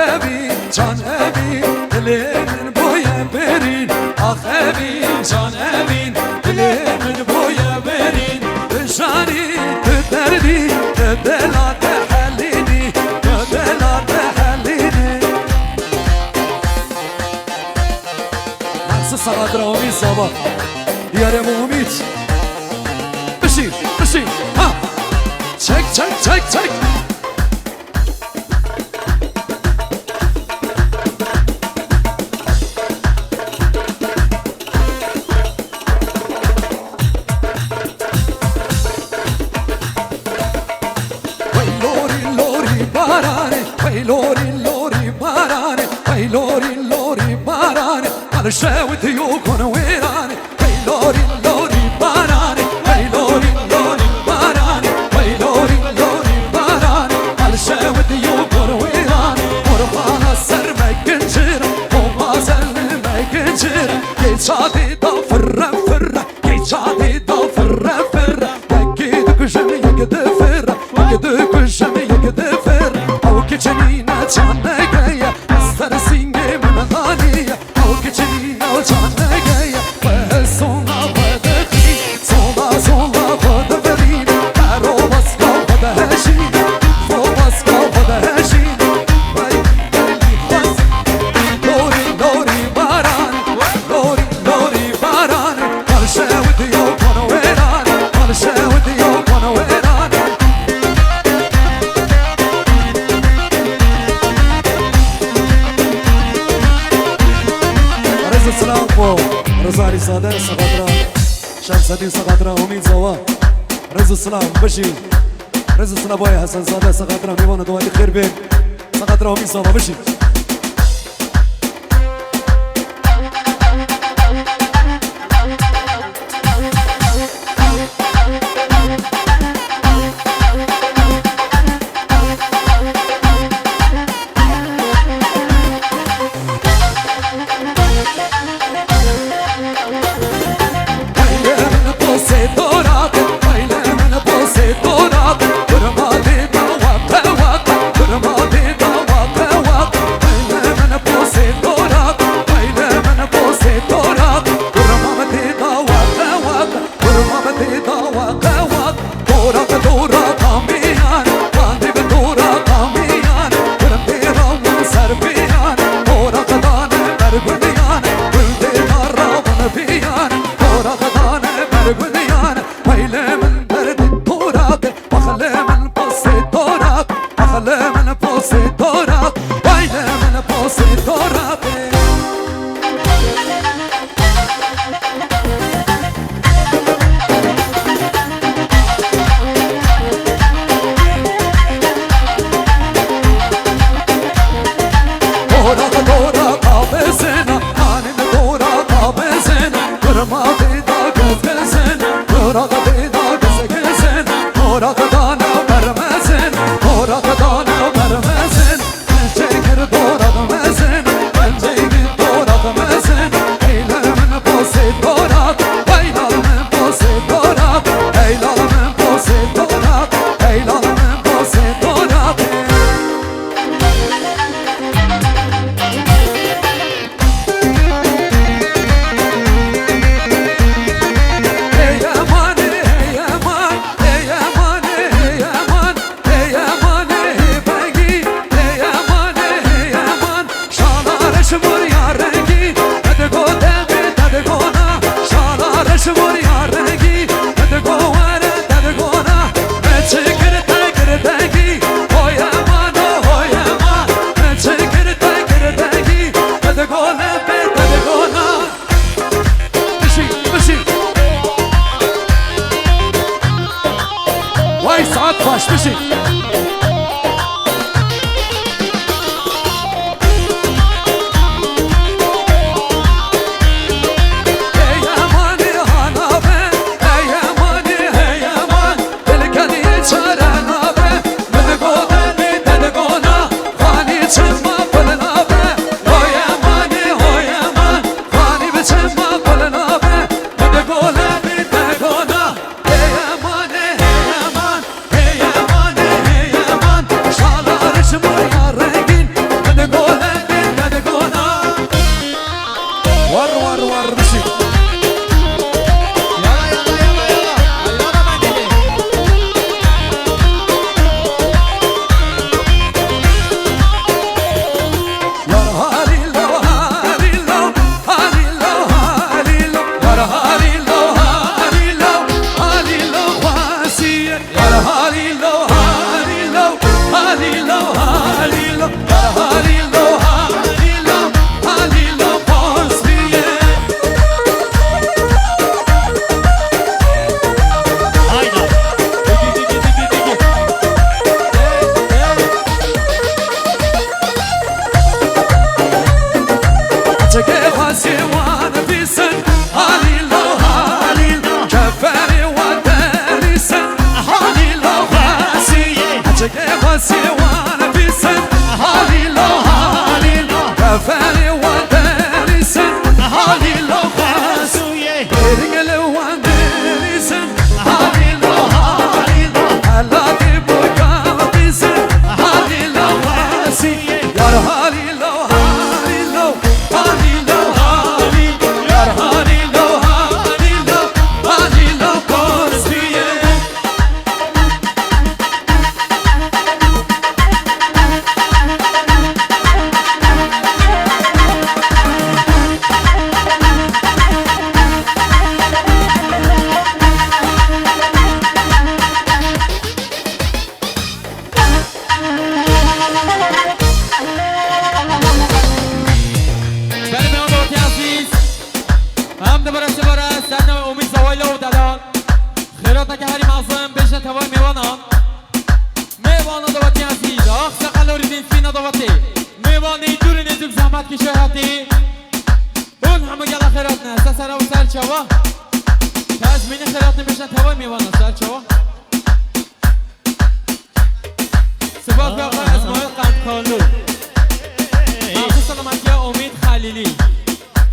آخبین جانبین دلمن بویا برین آخبین جانبین دلمن بویا برین بجانی تدردی تدلات حلینی تدلات حلینی نفس سقط رامی صبا دیار مومید بشیر بشیر ها چک چک چک چک لوري باراني على شاوت يوكون ويراني لوري باراني لوري باراني لوري باراني على شاوت يوكون ويراني ورفانا السر ما يكنجر وما زل ما يكنجر يتشادي دا فرة فرة يتشادي دا فرة فرة يكيدك جم يكدفر يكدك جم يكدفر او كجنينة جانا جاية استر سيني من غانية او كجنينة جانا جاية وهالصونا ودخي صونا صونا ودفرين دارو بسكا ودهشين فو بسكا ودهشين لوري باران لوري باران هالشاود يوكون ويران هالشاود يوكون ويران السلام بو رزاري صادر سقطرا شمسدين سقطرا ومين زوا رز السلام بشي رز السلام بوي حسن صادر سقطرا ميوانا دوالي خير بين سقطرا ومين زوا بشي Kırma bir daha göz gezene راسي وانا في سن هالي لو هالي لو كفاني وداني سن هالي لو خاسوية رجل وداني سن هالي لو هالي لو هلا تبقى في سن هالي لو خاسي يا هالي لو هالي لو هالي لو هالي يا هالي لو هالي لو هالي لو خاسوية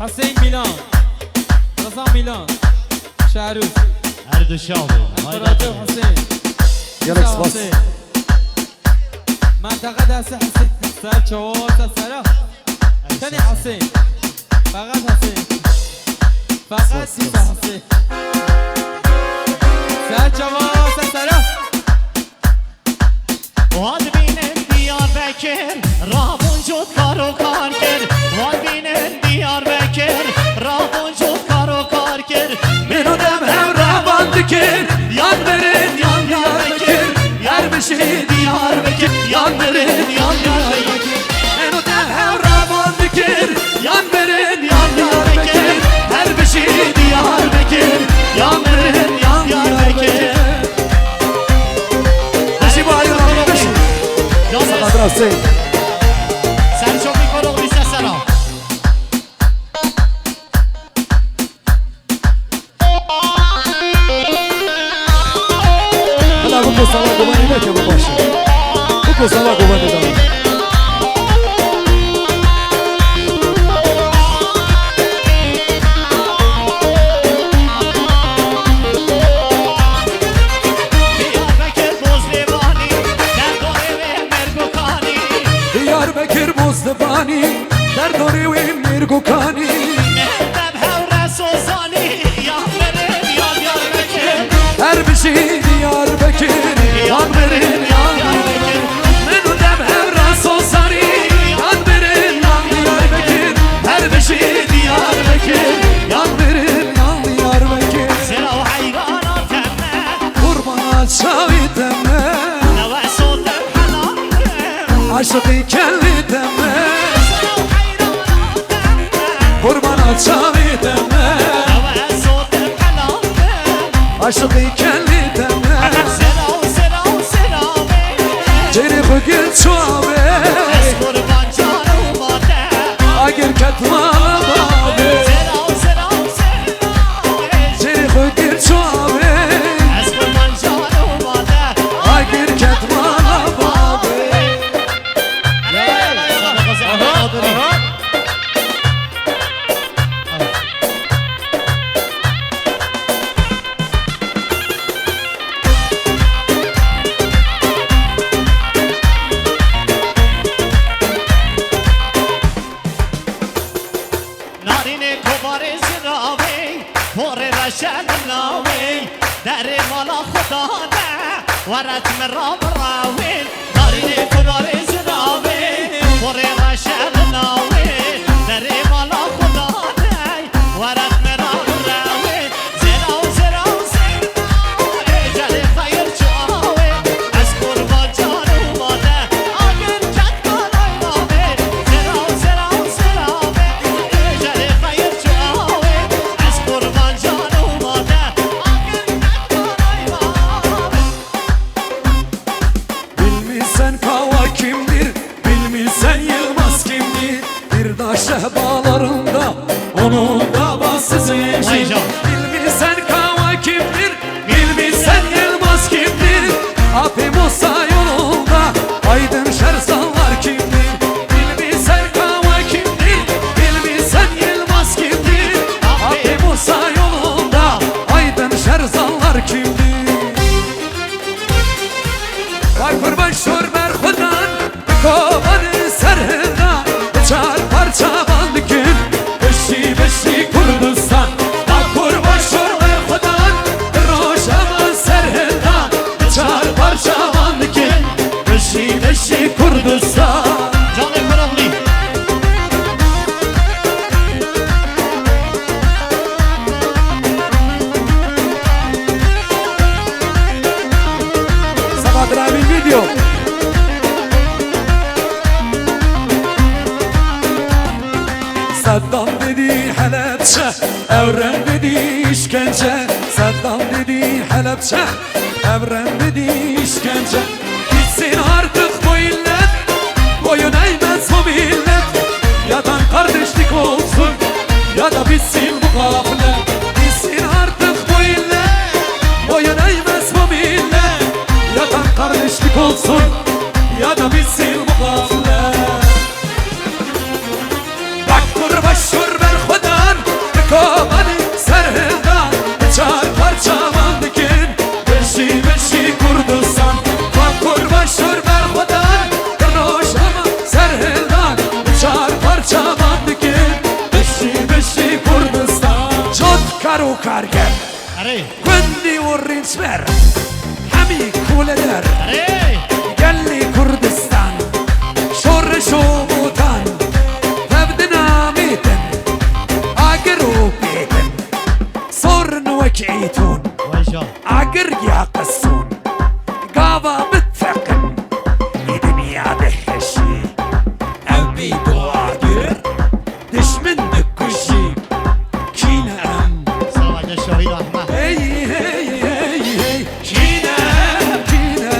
حسين ميلان رضا ميلان شعروف اردشاوي امبراطور حسين يالكس بس منطقه دست حسين سر چوار سر تاني حسين فقط حسين فقط سیسا حسین سر چوار سر واد بینن دیار بکر رابون جود کارو کار کرد واد بینن دیار بکر رابون جود کارو کار کرد منو دم هم روان دکر یاد برن یان یار بکر یار بشی دیار بکر یاد برن یان یار بکر منو دم هم روان دکر یاد برن یان یار بکر هر بشی دیار بکر یاد برن یان یار بکر بشی با علی رابطه بشی سقط راسته سرچو میکنو بیسته سلام حالا بکو سوا گوانی نکه بباشه بکو سوا گوانی دارم Diyarbakır Muzdefani Derdori ve Mirgukani مهدب هور سوزانی یاد برن یاد یار بکر Her bir şey Diyarbakır Yan verin yan Diyarbakır Menu dem evra sosari Yan verin yan Diyarbakır Her bir şey Diyarbakır Yan verin yan Diyarbakır سرا و حیرانات تمه Kurban çavi deme نوه صوتم حلال Aşıkı kelli deme سرا و حیرانات تمه Kurban çavi deme نوه صوتم حلال Aşıkı kelli deme سرا و سرا و سرا Ceri bugün çuave از قربان جان اومده Agir katmana babi سرا و سرا و سرا Ceri bugün çuave از قربان جان اومده Agir katmana babi نارینه کبار زراوی پر رشد ناوی در مالا خدا نه ورد مرا براوی نارینه کبار زراوی پر رشد ناوی در مالا خدا نه ورد مرا براوی زرا و زرا و زرا جل خیر چاوی از قربان جان اومده آگر کت بالای نامه زرا و زرا و زرا جل خیر چاوی از قربان جان اومده آگر کت بالای نامه Bilmişsen kava kimdir Bilmişsen Yılmaz kimdir Bir da şehbalarında Onun da bassız Vay yeşil canım. Bilmişsen kava kimdir Bilmişsen Yılmaz kimdir Abi Musa yolunda بشی کردستان جان فراغلی سقاطر همین ویدیو صدام dedi Halepçe Evren dedi işkence Saddam dedi Halepçe Evren dedi işkence Gitsin artık bu illet Boyun eğmez bu millet Ya da kardeşlik olsun Ya da bitsin bu gaflet Gitsin artık bu illet Boyun eğmez bu millet Ya da kardeşlik olsun Ya da bitsin bu gaflet Başvur ver Khudan Kavani serhildan Çar parçaman dikin Beşi beşi Kurdistan Başvur ver Khudan Roşama serhildan Çar parçaman dikin Beşi beşi Kurdistan Jod karu karger اره Kundi urrinç ver Hami kuleder اره Gelli Kurdistan Şor şobutan وكعيتون ويجا عقر يقصون قاضى بالثقل دنيا دهشي أبي عقر دش منك كل شي كينا أم سواجه الشهيد أحمد هي هي هي هي كينا كينا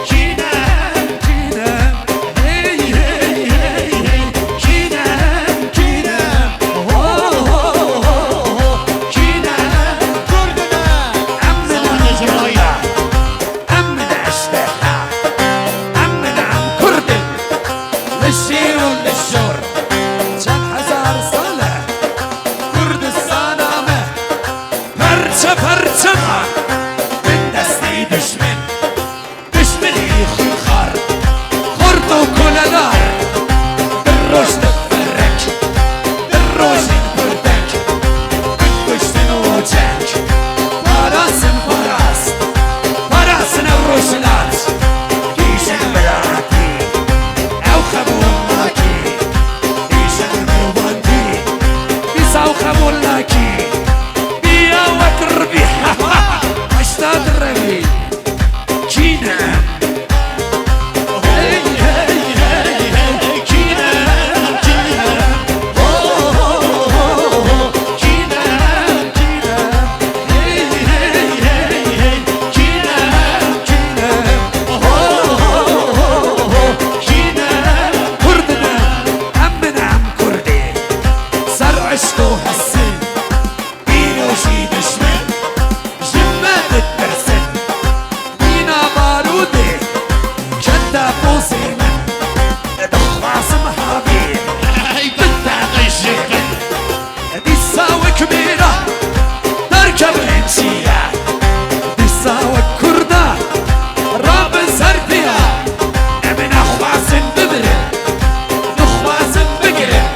كينا كينا هي هي هي هي كينا كينا كينا كردنا سواجه جبرائيل أمن أشتاقها أمن عن كرد للشي وللشور كم حزار صلاة كردستان أمه فرشة فرشة ما من دستي دشمن دشمني خنخار خرد وكل دار بالروش تفرك بالروش نبردك بالكشتن وجهك فراس فراس فراسنا الرسلات كيشن بلاتي أو خبولاكي كيشن بلوانتي بيساو خبولاكي بيا وكربي أشتاد الربي كينا هي هي هي هي كينا كينا كينا كينا هي هي هي هي كينا كينا كينا كردنا أمن عم كردي صار عشقه هالسن بينو شي دشمن جمال الترسن بينا بارودي شدة بوسي من دخواص محابين بالتعطيشك دي الساوة كبيرة تركب انشية دي الساوة كردة راب سرفيها من أخواص ببرد نخواص بقرب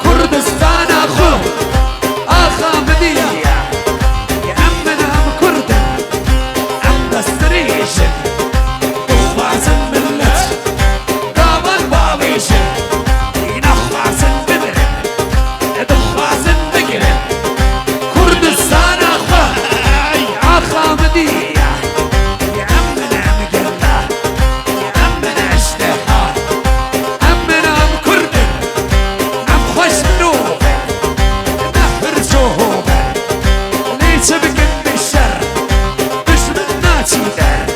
كردستان أخو آخا مدية يأمن هم كردن أم دستريشن نخواص ملت قابل بابيشن نخواص ببرد نخواص بقرب كردستان أخو آخا مدية يأمن هم قلة يأمن اشتها أمن هم كردن أم خوش منوبة نهر جوهوبة ليش بقن بالشر مش من ناتي دار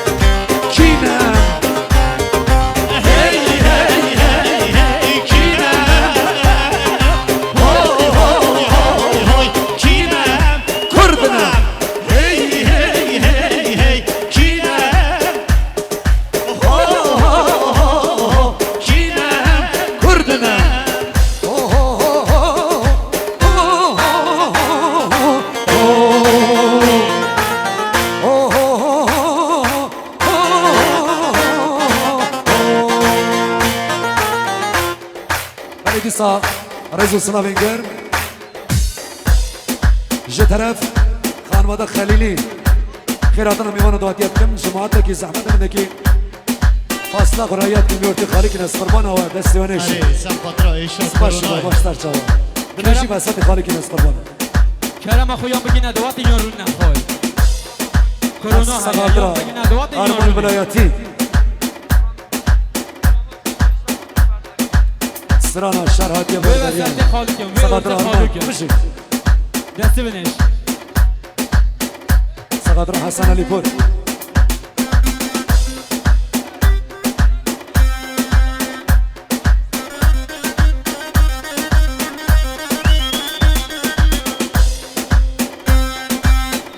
كينا هي هي هي هي كينا كينا كردنا هي هي هي هي كينا كينا كردنا Hadi sağ Rezo Sınavinger ji taraf Xanvada Xelîlî خيراتنا ميوان دواتيات كم جماعتك زحمة منك فاصلة قريات كم يورتي خالك ناس قربانة ودستي ونش علی سمپاترا ایشان باش کرونای باشتر جواب بنشي بسات خالك ناس قربانة کرم خویان بگی ندوات یارون نخوای کرونا سقادرا بگی ندوات أربع یارون الولاياتي سرانا الشهر هاتي وی وسط خالکم وی سقادرا ارت أربع خالکم مشي دستی بنش سقادرا حسن علي بور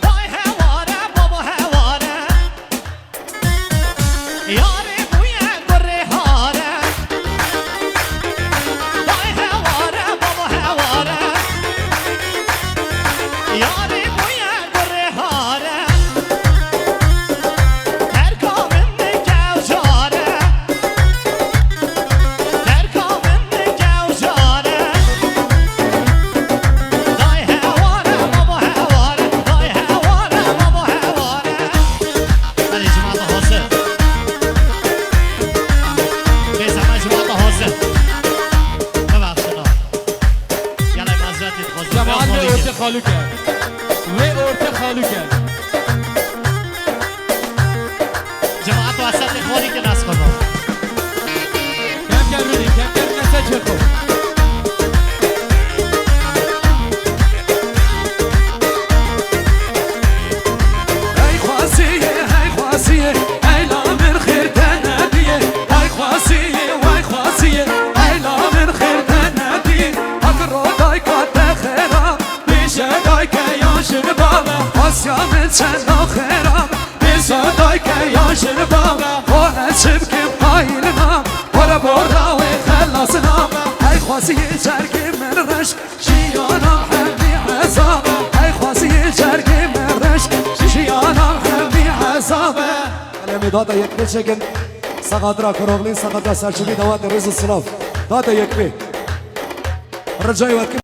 وای هواره بابا هواره یاری بوی گره هاره وای هواره بابا هواره یاری بوی گره هاره هر کامن گوجاره هر کامن گوجاره دای هواره بابا هواره دای هواره بابا هواره علی جماعت حاضر بیز همه جماعت حاضر ببخشنا یعنی مزرد حاضر جماعت وی خالی ارت خالو کرد وی ارت خالو کرد جماعت وسط خالی که نست کنم کم کم رودی کم کم نسه چه خوب هاي خواسية هاي خواسية هاي لا من خير تنادية هاي خواسية وهاي خواسية هاي لا من خير تنادية أقرأ دايكا تخيرا بيشا دايكا يا شبابا واسيا من سنة خيرا بيشا دايكا يا شبابا وانا شبكي بقايلنا ولا بورا ويخلصنا هاي خواسية شاركي من رش شيانا محبي عصابة هاي خواسية شاركي من رش شيانا محبي عصابة على دادا يكبي شكل سقادرا كروغلين سقادرا سرشبي دوات رز السلاف دادا يكبي رجاي وكبي